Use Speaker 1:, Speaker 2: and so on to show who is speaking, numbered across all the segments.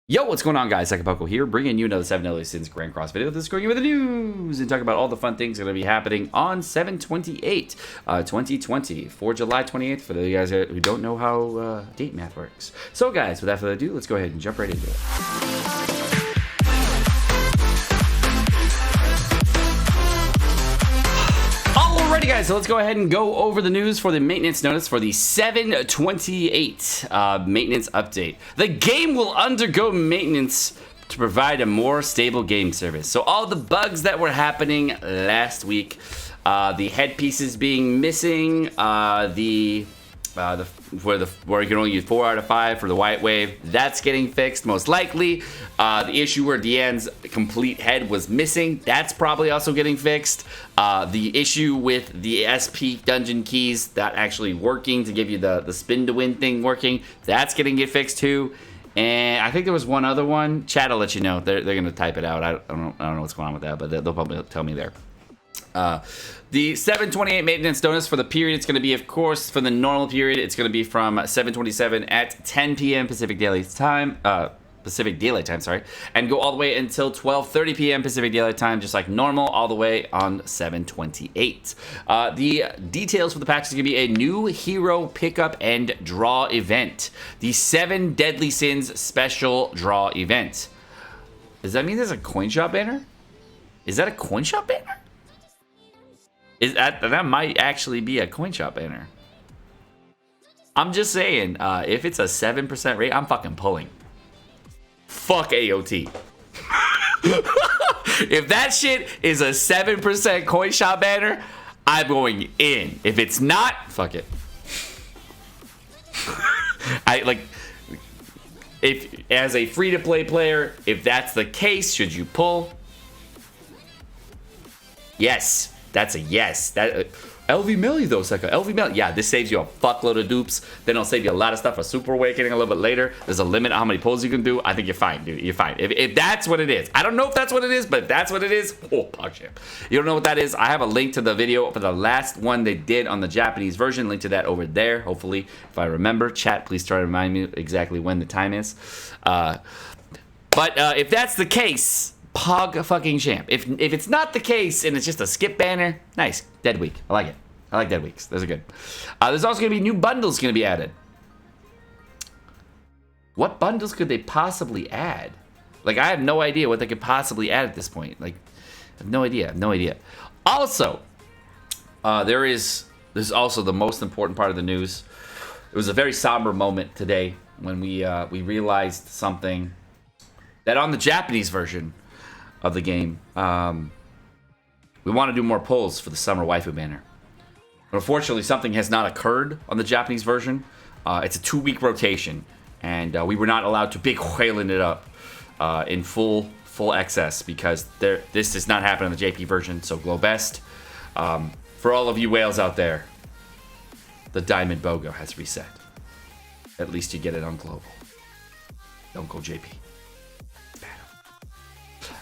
Speaker 1: Yo, what's going on, guys? Sekapoko here, bringing you another 7 Deadly Sins Grand Cross video. This is going over the news and talk about all the fun things that are going to be happening on 7/28, 2020, for July 28th, for the guys who don't know how date math works. So, guys, without further ado, let's go ahead and jump right into it. Alrighty, guys, so let's go ahead and go over the news for the maintenance notice for the 7/28 maintenance update. The game will undergo maintenance to provide a more stable game service. So all the bugs that were happening last week, the headpieces being missing, where you can only use 4 out of 5 for the white wave, that's getting fixed most likely. The issue where Deanne's complete head was missing, that's probably also getting fixed. The issue with the SP dungeon keys, that actually working to give you the spin to win thing working, that's getting fixed too. And I think there was one other one. Chat will let you know. They're gonna type it out. I don't know what's going on with that, but they'll probably tell me there. The 7/28 maintenance notice for the period, it's going to be, of course, for the normal period, it's going to be from 7/27 at 10 p.m. Pacific Daylight Time, and go all the way until 12:30 p.m. Pacific Daylight Time, just like normal, all the way on 7/28. The details for the patch is going to be a new hero pickup and draw event. The 7 Deadly Sins special draw event. Does that mean there's a coin shop banner? Is that a coin shop banner? That might actually be a coin shop banner. I'm just saying, if it's a 7% rate, I'm fucking pulling. Fuck AOT. If that shit is a 7% coin shop banner, I'm going in. If it's not, fuck it. If as a free-to-play player, if that's the case, should you pull? Yes. That's a yes. That LV Melly though, Seka. LV Melly. Yeah, this saves you a fuckload of dupes. Then it'll save you a lot of stuff for Super Awakening a little bit later. There's a limit on how many pulls you can do. I think you're fine, dude. You're fine. If that's what it is. I don't know if that's what it is, but if that's what it is, oh, fuck shit. You don't know what that is? I have a link to the video for the last one they did on the Japanese version. Link to that over there, hopefully, if I remember. Chat, please try to remind me exactly when the time is. But if that's the case, Pog fucking champ. If it's not the case and it's just a skip banner, nice. Dead week. I like it. I like dead weeks. Those are good. There's also going to be new bundles going to be added. What bundles could they possibly add? Like, I have no idea what they could possibly add at this point. Like, I have no idea. I have no idea. Also, there's also the most important part of the news. It was a very somber moment today when we realized something that on the Japanese version of the game, we want to do more pulls for the summer waifu banner. But unfortunately, something has not occurred on the Japanese version. It's a 2-week rotation, and we were not allowed to big whaling it up in full excess because this does not happen on the JP version. So glow best. For all of you whales out there, the Diamond BOGO has reset. At least you get it on global. Don't go JP.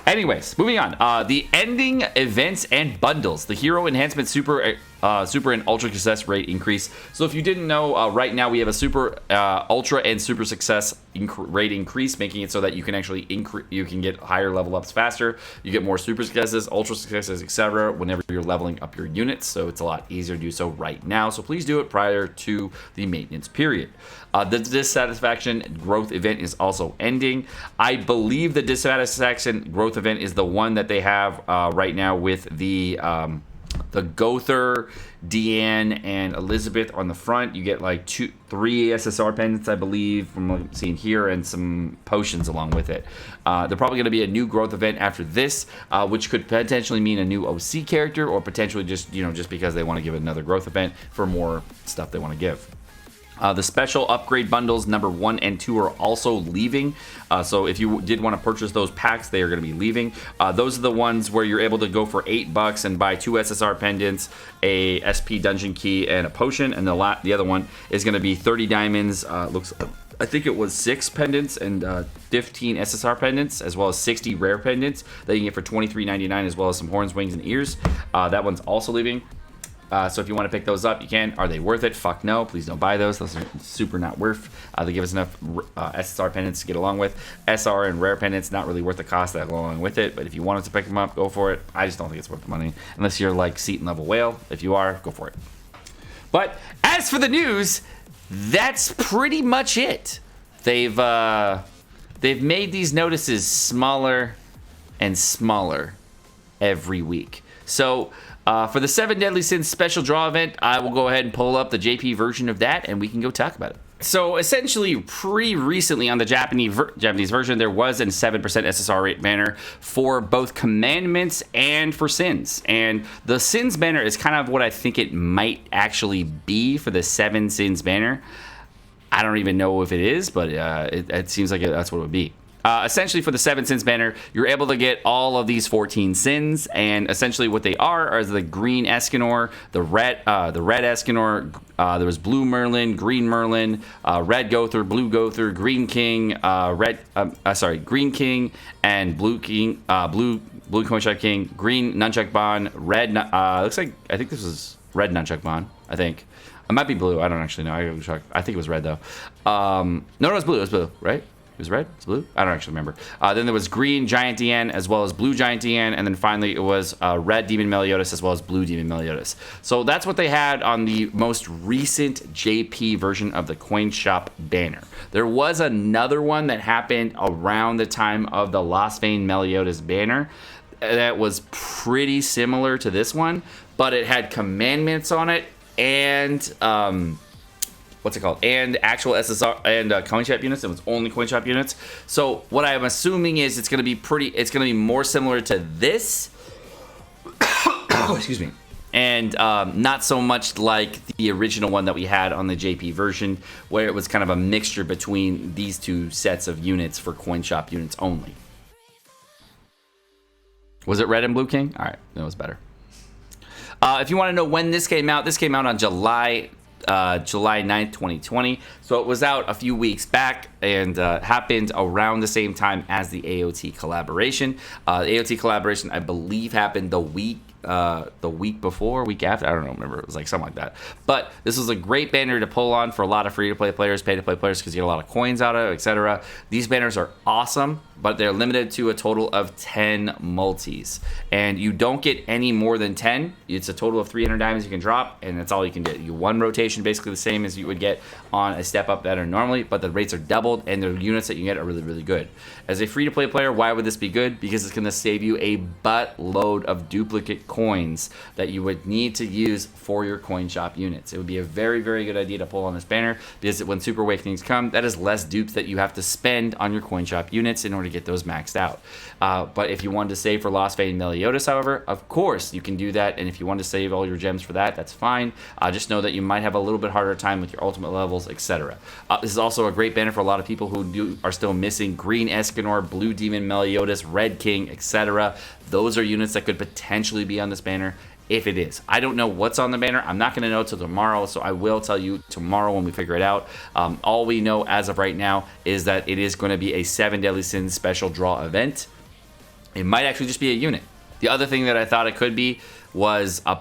Speaker 1: Anyways, moving on. The ending events and bundles. The hero enhancement super and ultra success rate increase. So if you didn't know, right now we have a super, ultra, and super success rate increase, making it so that you can actually you can get higher level ups faster. You get more super successes, ultra successes, etc. whenever you're leveling up your units. So it's a lot easier to do so right now. So please do it prior to the maintenance period. The dissatisfaction growth event is also ending. I believe the dissatisfaction growth event is the one that they have right now with the Gother, Deanne, and Elizabeth on the front. You get like 3 SSR pendants, I believe, from what I'm seeing here, and some potions along with it. They're probably going to be a new growth event after this, which could potentially mean a new OC character, or potentially just because they want to give another growth event for more stuff they want to give. The special upgrade bundles number 1 and 2 are also leaving. So if you did want to purchase those packs, they are going to be leaving. Those are the ones where you're able to go for $8 and buy 2 SSR pendants, a SP dungeon key, and a potion. And the other one is going to be 30 diamonds. I think it was 6 pendants and 15 SSR pendants, as well as 60 rare pendants that you can get for $23.99, as well as some horns, wings, and ears. That one's also leaving. So if you want to pick those up, you can. Are they worth it? Fuck no. Please don't buy those. Those are super not worth. They give us enough SSR pendants to get along with. SR and rare pendants, not really worth the cost that go along with it. But if you wanted to pick them up, go for it. I just don't think it's worth the money. Unless you're like Seton level whale. If you are, go for it. But as for the news, that's pretty much it. They've made these notices smaller and smaller every week. So for the 7 Deadly Sins special draw event, I will go ahead and pull up the JP version of that, and we can go talk about it. So essentially, pretty recently on the Japanese version, there was a 7% SSR rate banner for both commandments and for sins. And the sins banner is kind of what I think it might actually be for the 7 sins banner. I don't even know if it is, but it seems like that's what it would be. Essentially, for the 7 sins banner, you're able to get all of these 14 sins, and essentially what they are the green Escanor, the red Escanor. There was blue Merlin, green Merlin, red Gother, blue Gother, green King, green King, and blue King, blue Coinshop King, green Nunchuck Ban, red. Looks like I think this was red Nunchuck Ban. I think it might be blue. I don't actually know. I think it was red though. No, it was blue. It was blue, right? It was red? It's blue? I don't actually remember. Then there was green Giant DN as well as blue Giant DN. And then finally it was red Demon Meliodas as well as blue Demon Meliodas. So that's what they had on the most recent JP version of the Coin Shop banner. There was another one that happened around the time of the Lost Vein Meliodas banner that was pretty similar to this one, but it had commandments on it and what's it called? And actual SSR and coin shop units. It was only coin shop units. So what I'm assuming is it's gonna be more similar to this. Excuse me. And not so much like the original one that we had on the JP version, where it was kind of a mixture between these two sets of units for coin shop units only. Was it red and blue king? All right, that was better. If you want to know when this came out on July 9th, 2020. So it was out a few weeks back and happened around the same time as the AOT collaboration. The AOT collaboration, I believe, happened the week before, week after. I don't remember. It was like something like that. But this was a great banner to pull on for a lot of free-to-play players, pay-to-play players, because you get a lot of coins out of it, etc. These banners are awesome, but they're limited to a total of 10 multis. And you don't get any more than 10. It's a total of 300 diamonds you can drop, and that's all you can get. You one rotation, basically the same as you would get on a step-up banner normally, but the rates are doubled, and the units that you get are really, really good. As a free-to-play player, why would this be good? Because it's going to save you a buttload of duplicate coins that you would need to use for your coin shop units. It would be a very, very good idea to pull on this banner, because when Super Awakenings come, that is less dupes that you have to spend on your coin shop units in order to get those maxed out. But if you wanted to save for Lost Vein Meliodas, however, of course you can do that, and if you want to save all your gems for that, that's fine. Just know that you might have a little bit harder time with your ultimate levels, etc. This is also a great banner for a lot of people who are still missing green Escanor, blue Demon Meliodas, red King, etc. Those are units that could potentially be on this banner. If it is, I don't know what's on the banner. I'm not going to know till tomorrow, so I will tell you tomorrow when we figure it out. All we know as of right now is that it is going to be a 7 Deadly Sins special draw event. It might actually just be a unit. The other thing that I thought it could be was a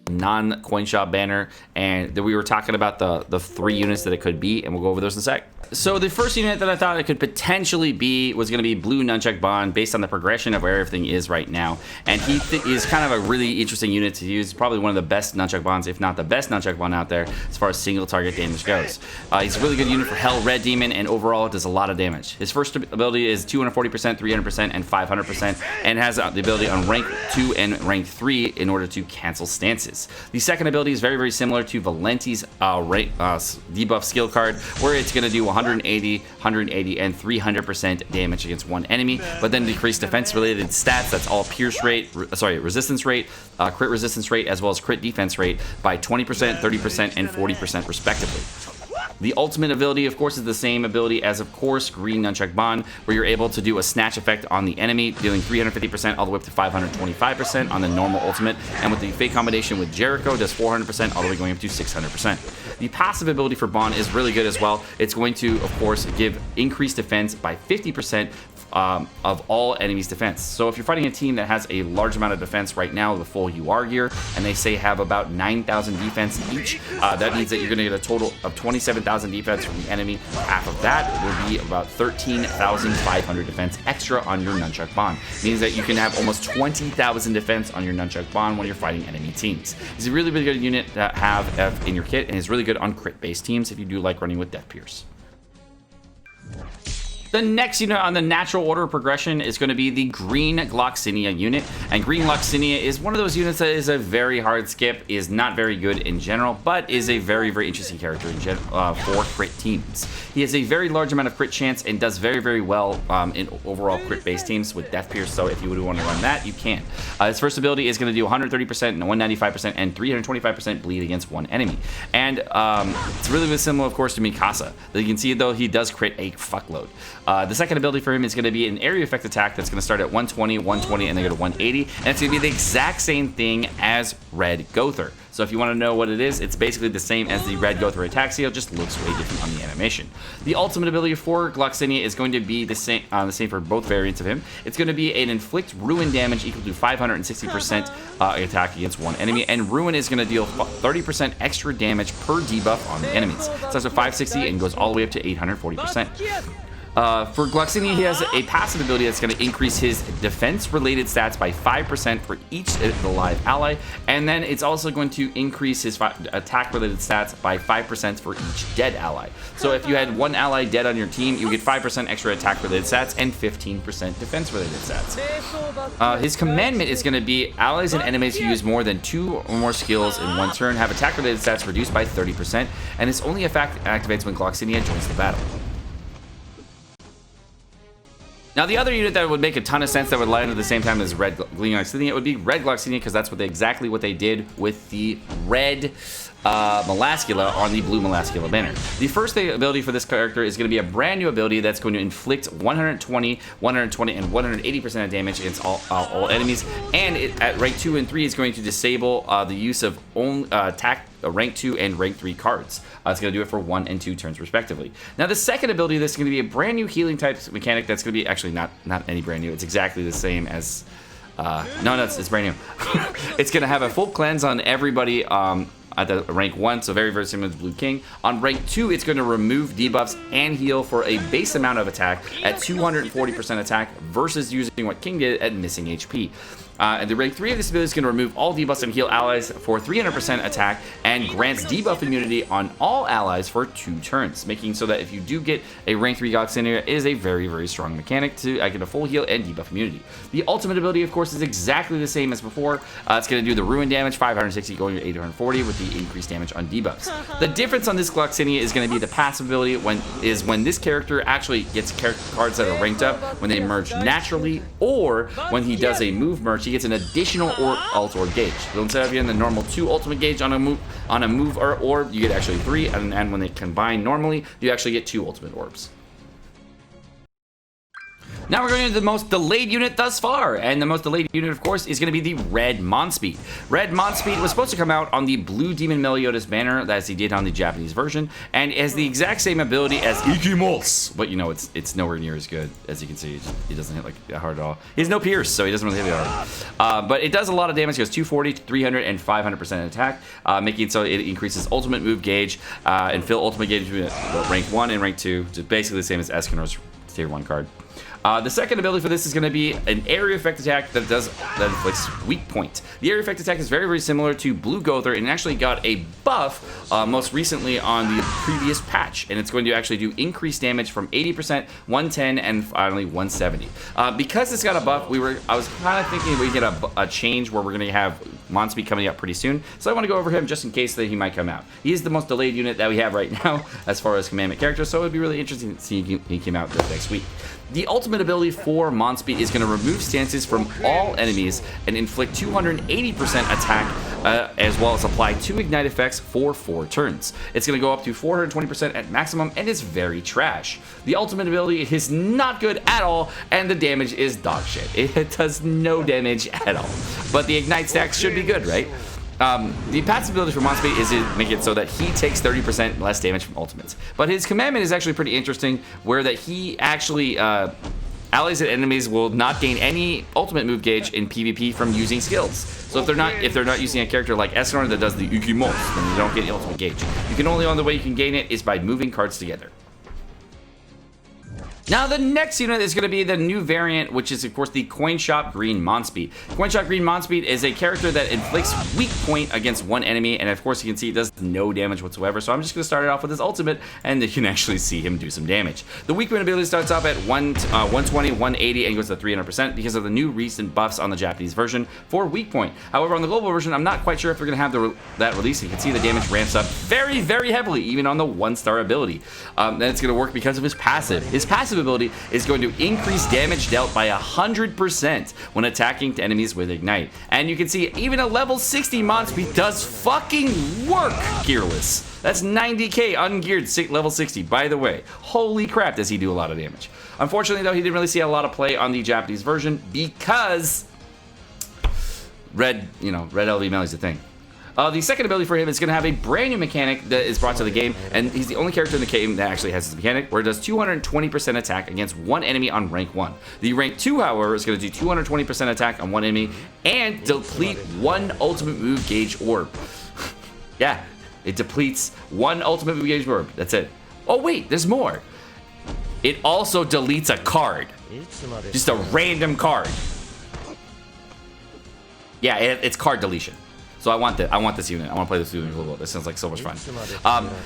Speaker 1: non-coin shop banner, and we were talking about the 3 units that it could be, and we'll go over those in a sec. So the first unit that I thought it could potentially be was going to be blue Nunchuck Ban, based on the progression of where everything is right now. And he is kind of a really interesting unit to use. Probably one of the best Nunchuck Bans, if not the best Nunchuck Ban out there, as far as single target damage goes. He's a really good unit for Hell Red Demon, and overall it does a lot of damage. His first ability is 240%, 300%, and 500%, and has the ability on rank 2 and rank 3 in order to cancel stances. The second ability is very, very similar to Valenti's debuff skill card, where it's going to do 180, and 300% damage against one enemy, but then decrease defense-related stats. That's all pierce rate, resistance rate, crit resistance rate, as well as crit defense rate by 20%, 30%, and 40% respectively. The ultimate ability, of course, is the same ability as, of course, Green Nunchuck Ban, where you're able to do a snatch effect on the enemy, dealing 350% all the way up to 525% on the normal ultimate, and with the fake combination with Jericho, does 400% all the way going up to 600%. The passive ability for Ban is really good as well. It's going to, of course, give increased defense by 50%, of all enemies' defense. So if you're fighting a team that has a large amount of defense right now, the full UR gear, and they say have about 9,000 defense each, that means that you're going to get a total of 27,000 defense from the enemy. Half of that will be about 13,500 defense extra on your Nunchuck Ban. Means that you can have almost 20,000 defense on your Nunchuck Ban when you're fighting enemy teams. It's a really, really good unit to have in your kit, and it's really good on crit-based teams if you do like running with Death Pierce. The next unit on the natural order of progression is going to be the Green Gloxinia unit. And Green Gloxinia is one of those units that is a very hard skip, is not very good in general, but is a very, very interesting character for crit teams. He has a very large amount of crit chance and does very, very well in overall crit-based teams with Death Pierce, so if you would want to run that, you can. His first ability is going to do 130% and 195% and 325% bleed against one enemy. And it's really similar, of course, to Mikasa. You can see, though, he does crit a fuckload. The second ability for him is going to be an area effect attack that's going to start at 120, 120, and then go to 180. And it's going to be the exact same thing as Red Gowther. So if you want to know what it is, it's basically the same as the Red Gowther attack seal, just looks way different on the animation. The ultimate ability for Gloxinia is going to be the same for both variants of him. It's going to be an inflict ruin damage equal to 560% attack against one enemy, and ruin is going to deal 30% extra damage per debuff on the enemies. It starts at 560 and goes all the way up to 840%. For Gloxinia, he has a passive ability that's going to increase his defense-related stats by 5% for each alive ally, and then it's also going to increase his attack-related stats by 5% for each dead ally. So if you had one ally dead on your team, you get 5% extra attack-related stats and 15% defense-related stats. His commandment is going to be allies and enemies who use more than 2 or more skills in one turn have attack-related stats reduced by 30%, and this only activates when Gloxinia joins the battle. Now, the other unit that would make a ton of sense that would land at the same time as Red Gloxinia would be Red Gloxinia, because that's exactly what they did with the Red Melascula on the Blue Melascula banner. The first ability for this character is going to be a brand new ability that's going to inflict 120, 120, and 180% of damage against all enemies, and at rank 2 and 3 is going to disable the use of attack rank 2 and rank 3 cards. It's going to do it for 1 and 2 turns respectively. Now, the second ability, this is going to be a brand new healing type mechanic that's going to be actually not any brand new. It's exactly the same as it's brand new. It's going to have a full cleanse on everybody at the rank 1, so very, very similar to Blue King. On rank 2, it's going to remove debuffs and heal for a base amount of attack at 240% attack versus using what King did at missing HP. And the rank 3 of this ability is going to remove all debuffs and heal allies for 300% attack and grants debuff immunity on all allies for 2 turns, making so that if you do get a rank 3 Gloxinia, it is a very, very strong mechanic to get a full heal and debuff immunity. The ultimate ability, of course, is exactly the same as before. It's going to do the ruin damage, 560 going to 840 with the increased damage on debuffs. The difference on this Gloxinia is going to be the passive ability when this character actually gets cards that are ranked up when they merge naturally, or when he does a move merge, he gets an additional ult or gauge. So instead of getting the normal 2 ultimate gauge on a move or orb, you get actually 3, and when they combine normally, you actually get 2 ultimate orbs. Now we're going into the most delayed unit thus far, and the most delayed unit, of course, is going to be the Red Monspeet. Red Monspeet was supposed to come out on the Blue Demon Meliodas banner, as he did on the Japanese version, and has the exact same ability as Ikimos, but you know, it's nowhere near as good. As you can see, he doesn't hit like hard at all. He has no pierce, so he doesn't really hit hard. But it does a lot of damage. It goes 240, 300, and 500% attack, making it so it increases ultimate move gauge and fill ultimate gauge rank 1 and rank 2, just basically the same as Escanor's tier 1 card. The second ability for this is going to be an area effect attack that inflicts weak point. The area effect attack is very, very similar to Blue Gowther and actually got a buff most recently on the previous patch, and it's going to actually do increased damage from 80%, 110, and finally 170. Because it's got a buff, I was kind of thinking we get a change where we're going to have Monspeet coming out pretty soon, so I want to go over him just in case that he might come out. He is the most delayed unit that we have right now as far as commandment characters, so it would be really interesting to see he came out this next week. The ultimate ability for Monspeet is going to remove stances from all enemies and inflict 280% attack, as well as apply 2 ignite effects for 4 turns. It's going to go up to 420% at maximum and is very trash. The ultimate ability is not good at all, and the damage is dog shit. It does no damage at all. But the ignite stacks should be good, right? The passive ability for Monspeet is to make it so that he takes 30% less damage from ultimates. But his commandment is actually pretty interesting, where that he actually allies and enemies will not gain any ultimate move gauge in PvP from using skills. So if they're not using a character like Estarossa that does the Ukimos, then you don't get the ultimate gauge. You can only the way you can gain it is by moving cards together. Now, the next unit is going to be the new variant, which is, of course, the Coin Shop Green Monspeet. Coin Shop Green Monspeet is a character that inflicts weak point against one enemy, and of course, you can see it does no damage whatsoever, so I'm just going to start it off with his ultimate, and you can actually see him do some damage. The weak point ability starts off at 120, 180, and goes to 300% because of the new recent buffs on the Japanese version for weak point. However, on the global version, I'm not quite sure if they're going to have that release. You can see the damage ramps up very, very heavily, even on the 1-star ability. Then it's going to work because of his passive. His passive ability is going to increase damage dealt by 100% when attacking to enemies with Ignite. And you can see even a level 60 Monspeet does fucking work gearless. That's 90k ungeared level 60, by the way. Holy crap, does he do a lot of damage. Unfortunately, though, he didn't really see a lot of play on the Japanese version because red LV melee is a thing. The second ability for him is going to have a brand new mechanic that is brought to the game, and he's the only character in the game that actually has this mechanic, where it does 220% attack against one enemy on rank 1. The rank 2, however, is going to do 220% attack on one enemy and deplete one ultimate move gauge orb. Yeah, it depletes one ultimate move gauge orb. That's it. Oh wait, there's more. It also deletes a card. Just a random card. Yeah, it's card deletion. So I want this unit. I want to play this unit a little bit. This sounds like so much fun.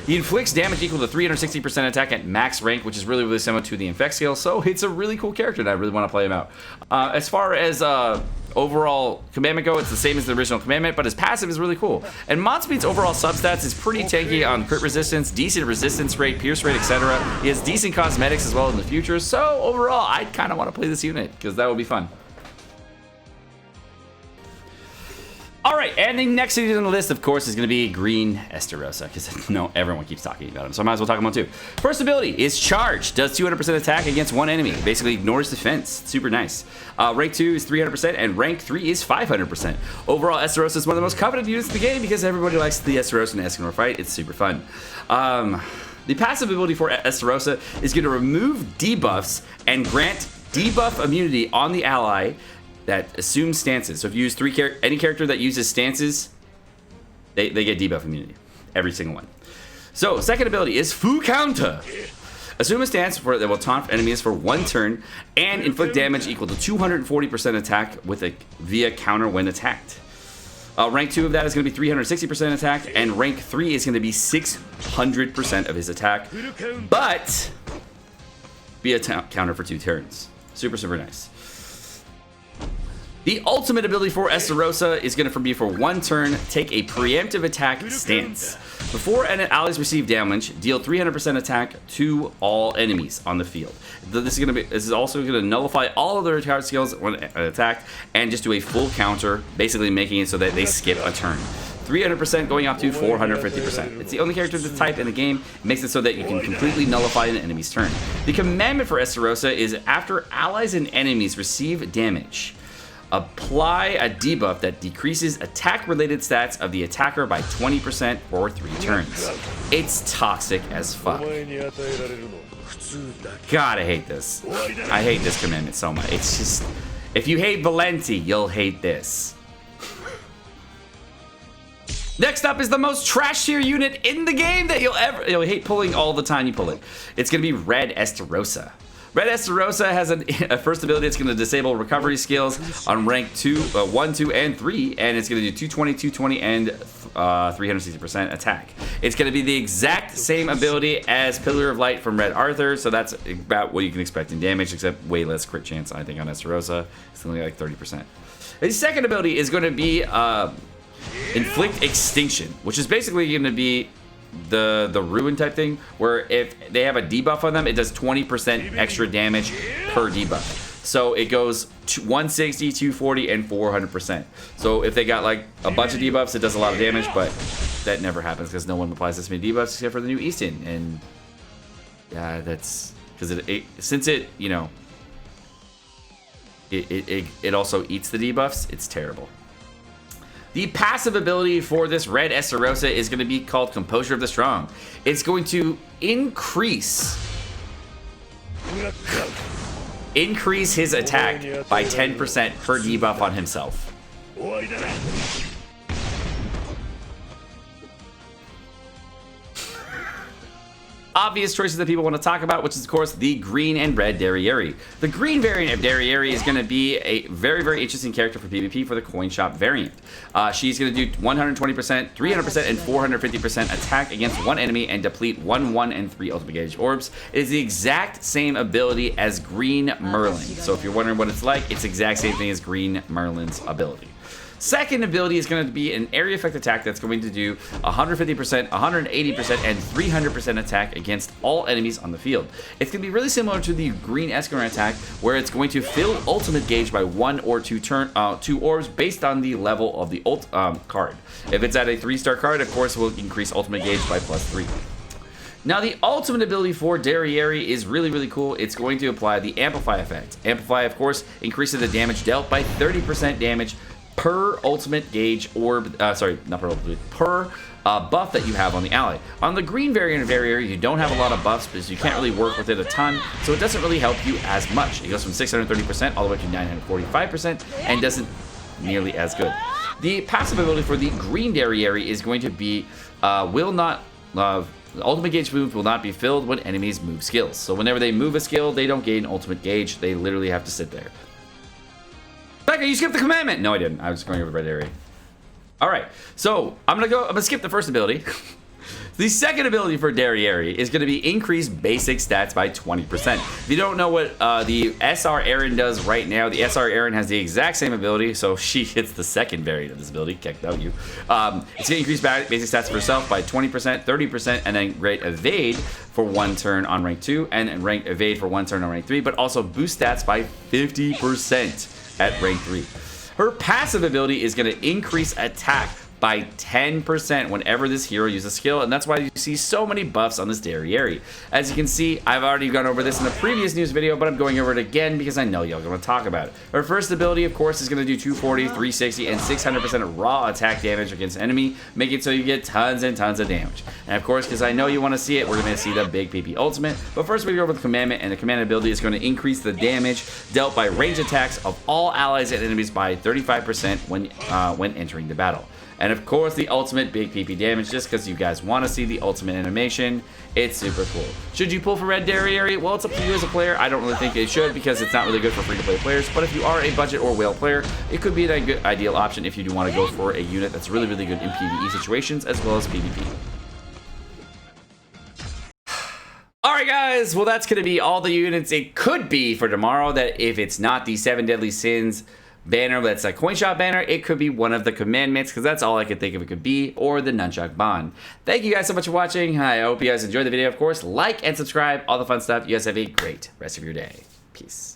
Speaker 1: He inflicts damage equal to 360% attack at max rank, which is really, really similar to the Infect skill. So it's a really cool character, and I really want to play him out. As far as overall commandment go, it's the same as the original commandment, but his passive is really cool. And Monspeet's overall substats is pretty tanky on crit resistance, decent resistance rate, pierce rate, etc. He has decent cosmetics as well in the future. So overall, I kind of want to play this unit because that would be fun. All right, and the next unit on the list, of course, is going to be Green Estarossa, because no, everyone keeps talking about him, so I might as well talk about him too. First ability is Charge, does 200% attack against one enemy, basically ignores defense, super nice. Rank 2 is 300%, and rank 3 is 500%. Overall, Estarossa is one of the most coveted units in the game because everybody likes the Estarossa and Escanor fight. It's super fun. The passive ability for Estarossa is going to remove debuffs and grant debuff immunity on the ally that assumes stances. So if you use any character that uses stances, they get debuff immunity. Every single one. So second ability is Fu Counter. Assume a stance that will taunt enemies for 1 turn and inflict damage equal to 240% attack via counter when attacked. Rank 2 of that is going to be 360% attack, and rank 3 is going to be 600% of his attack, but be a counter for 2 turns. Super, super nice. The ultimate ability for Estarossa is going to be for 1 turn, take a preemptive attack stance. Before allies receive damage, deal 300% attack to all enemies on the field. This is also going to nullify all of their attack skills when attacked, and just do a full counter, basically making it so that they skip a turn. 300% going up to 450%. It's the only character of the type in the game. It makes it so that you can completely nullify an enemy's turn. The commandment for Estarossa is after allies and enemies receive damage, apply a debuff that decreases attack-related stats of the attacker by 20% for 3 turns. It's toxic as fuck. God, I hate this. I hate this commandment so much. It's just, if you hate Valenti, you'll hate this. Next up is the most trash tier unit in the game that you'll hate pulling all the time you pull it. It's gonna be Red Estarossa. Red Estarossa has a first ability that's going to disable recovery skills on rank 1, 2, and 3, and it's going to do 220, 220, and 360% attack. It's going to be the exact same ability as Pillar of Light from Red Arthur, so that's about what you can expect in damage, except way less crit chance, I think, on Estarossa. It's only like 30%. The second ability is going to be Inflict Extinction, which is basically going to be the ruin type thing, where if they have a debuff on them, it does 20% extra damage per debuff. So it goes 160, 240, and 400%. So if they got like a bunch of debuffs, it does a lot of damage, but that never happens because no one applies this many debuffs except for the new Easton. And yeah, that's because it also eats the debuffs. It's terrible. The passive ability for this Red Estarossa is going to be called Composure of the Strong. It's going to increase increase his attack by 10% per debuff on himself. Obvious choices that people want to talk about, which is of course the green and red Derieri. The green variant of Derieri is going to be a very, very interesting character for PvP for the coin shop variant. She's going to do 120%, 300%, and 450% attack against one enemy and deplete 1, 1, and 3 ultimate gauge orbs. It is the exact same ability as Green Merlin. So if you're wondering what it's like, it's the exact same thing as Green Merlin's ability. Second ability is going to be an area effect attack that's going to do 150%, 180%, and 300% attack against all enemies on the field. It's going to be really similar to the green Escaron attack, where it's going to fill ultimate gauge by 1 or 2 orbs based on the level of the ult card. If it's at a 3-star card, of course, it will increase ultimate gauge by +3. Now, the ultimate ability for Derieri is really, really cool. It's going to apply the Amplify effect. Amplify, of course, increases the damage dealt by 30% damage per ultimate gauge orb, per buff that you have on the ally. On the green variant of Derieri, you don't have a lot of buffs because you can't really work with it a ton, so it doesn't really help you as much. It goes from 630% all the way to 945% and doesn't nearly as good. The passive ability for the green Derieri is going to be the ultimate gauge move will not be filled when enemies move skills. So whenever they move a skill, they don't gain ultimate gauge. They literally have to sit there. Becca, you skipped the commandment! No, I didn't. I was just going over the red area. Alright, so I'm gonna skip the first ability. The second ability for Derieri is going to be increased basic stats by 20%. If you don't know what the SR Aaron does right now, the SR Aaron has the exact same ability, so she hits the second variant of this ability. Kicked out you. It's going to increase basic stats for herself by 20%, 30%, and then great evade for 1 turn on rank 2, and rank evade for 1 turn on rank 3, but also boost stats by 50% at rank 3. Her passive ability is going to increase attack by 10% whenever this hero uses a skill, and that's why you see so many buffs on this Derieri. As you can see, I've already gone over this in the previous news video, but I'm going over it again because I know y'all are going to talk about it. Her first ability, of course, is going to do 240, 360, and 600% raw attack damage against enemy, making it so you get tons and tons of damage. And of course, because I know you want to see it, we're going to see the big PP ultimate. But first, we go over the commandment, and the commandment ability is going to increase the damage dealt by range attacks of all allies and enemies by 35% when entering the battle. And of course, the ultimate big PP damage, just because you guys want to see the ultimate animation. It's super cool. Should you pull for red Derieri? Well, it's up to you as a player. I don't really think it should because it's not really good for free-to-play players. But if you are a budget or whale player, it could be a good ideal option if you do want to go for a unit that's really, really good in PvE situations as well as PvP. Alright guys, well that's going to be all the units it could be for tomorrow. That if it's not the 7 Deadly Sins banner, that's a coin shop banner, it could be one of the commandments, because that's all I could think of it could be, or the Nunchuck Ban. Thank you guys so much for watching. I hope you guys enjoyed the video. Of course, like and subscribe, all the fun stuff. You guys have a great rest of your day. Peace.